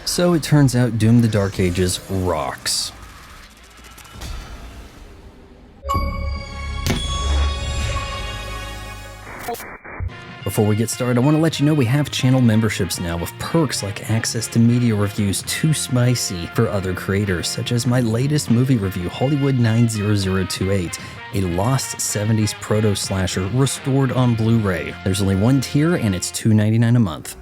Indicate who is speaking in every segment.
Speaker 1: So it turns out Doom the Dark Ages rocks. Before we get started, I want to let you know we have channel memberships now with perks like access to media reviews too spicy for other creators, such as my latest movie review, Hollywood 90028, a lost 70s proto-slasher restored on Blu-ray. There's only one tier and it's $2.99 a month.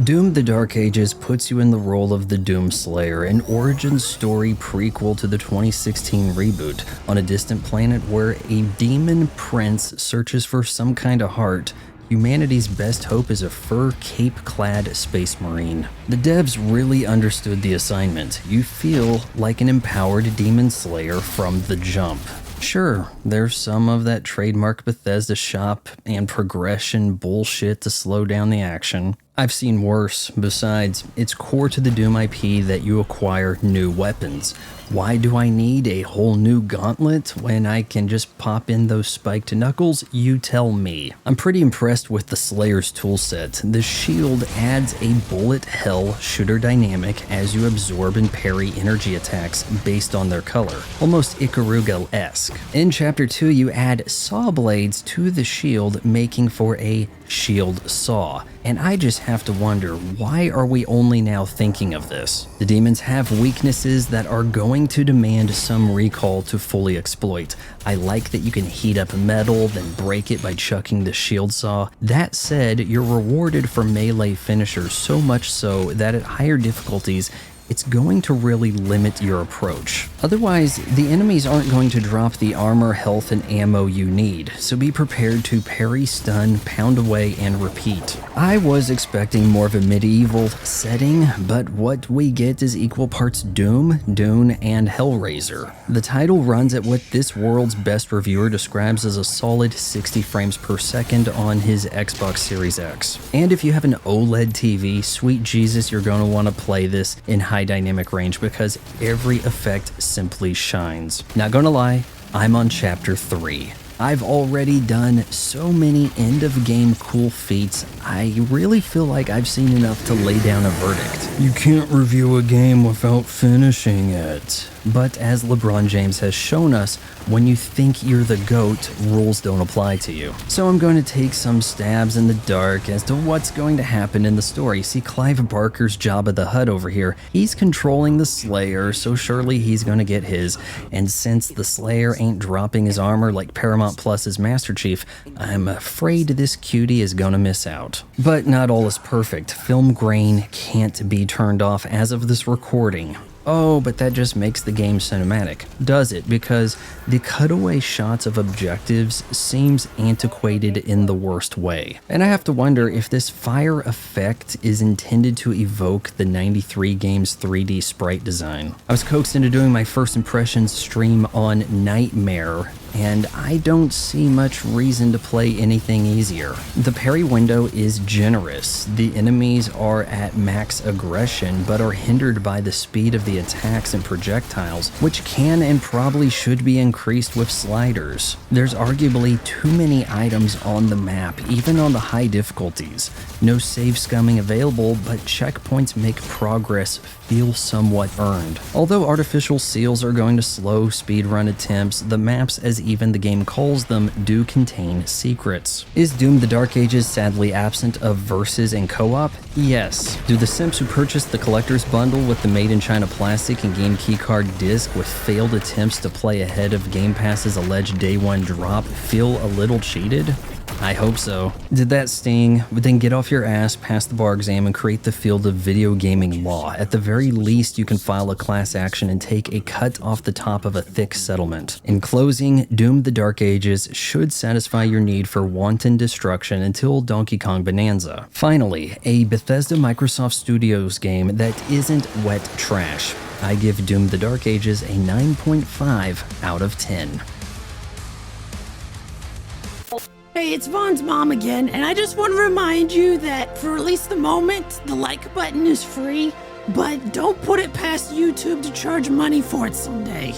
Speaker 1: Doom the Dark Ages puts you in the role of the Doom Slayer, an origin story prequel to the 2016 reboot, on a distant planet where a demon prince searches for some kind of heart. Humanity's best hope is a fur cape-clad space marine. The devs really understood the assignment. You feel like an empowered demon slayer from the jump. Sure, there's some of that trademark Bethesda shop and progression bullshit to slow down the action. I've seen worse. Besides, it's core to the Doom IP that you acquire new weapons. Why do I need a whole new gauntlet when I can just pop in those spiked knuckles? You tell me. I'm pretty impressed with the Slayer's toolset. The shield adds a bullet hell shooter dynamic as you absorb and parry energy attacks based on their color, almost Ikaruga-esque. In Chapter 2, you add saw blades to the shield, making for a shield saw. And I just have to wonder, why are we only now thinking of this? The demons have weaknesses that are going to demand some recall to fully exploit. I like that you can heat up metal, then break it by chucking the shield saw. That said, you're rewarded for melee finishers, so much so that at higher difficulties, it's going to really limit your approach. Otherwise, the enemies aren't going to drop the armor, health, and ammo you need, so be prepared to parry, stun, pound away, and repeat. I was expecting more of a medieval setting, but what we get is equal parts Doom, Dune, and Hellraiser. The title runs at what this world's best reviewer describes as a solid 60 frames per second on his Xbox Series X. And if you have an OLED TV, sweet Jesus, you're going to want to play this in high dynamic range because every effect simply shines. Not gonna lie, I'm on Chapter 3. I've already done so many end-of-game cool feats, I really feel like I've seen enough to lay down a verdict. You can't review a game without finishing it. But as LeBron James has shown us, when you think you're the GOAT, rules don't apply to you. So I'm going to take some stabs in the dark as to what's going to happen in the story. See, Clive Barker's Jabba the Hutt over here, he's controlling the Slayer, so surely he's going to get his. And since the Slayer ain't dropping his armor like Paramount Plus's Master Chief, I'm afraid this cutie is going to miss out. But not all is perfect. Film grain can't be turned off as of this recording. Oh, but that just makes the game cinematic. Does it? Because the cutaway shots of objectives seems antiquated in the worst way. And I have to wonder if this fire effect is intended to evoke the 93 game's 3D sprite design. I was coaxed into doing my first impressions stream on Nightmare, and I don't see much reason to play anything easier. The parry window is generous. The enemies are at max aggression, but are hindered by the speed of the attacks and projectiles, which can and probably should be increased with sliders. There's arguably too many items on the map, even on the high difficulties. No save scumming available, but checkpoints make progress feel somewhat earned. Although artificial seals are going to slow speedrun attempts, the maps, as even the game calls them, do contain secrets. Is Doom the Dark Ages sadly absent of versus and co-op? Yes. Do the simps who purchased the collector's bundle with the Made in China plastic and game keycard disc with failed attempts to play ahead of Game Pass's alleged day one drop feel a little cheated? I hope so. Did that sting? But then get off your ass, pass the bar exam, and create the field of video gaming law. At the very least, you can file a class action and take a cut off the top of a thick settlement. In closing, Doom the Dark Ages should satisfy your need for wanton destruction until Donkey Kong Bonanza. Finally, a Bethesda Microsoft Studios game that isn't wet trash. I give Doom the Dark Ages a 9.5 out of 10.
Speaker 2: Hey, it's Vaughn's mom again, and I just want to remind you that for at least the moment, the like button is free, but don't put it past YouTube to charge money for it someday.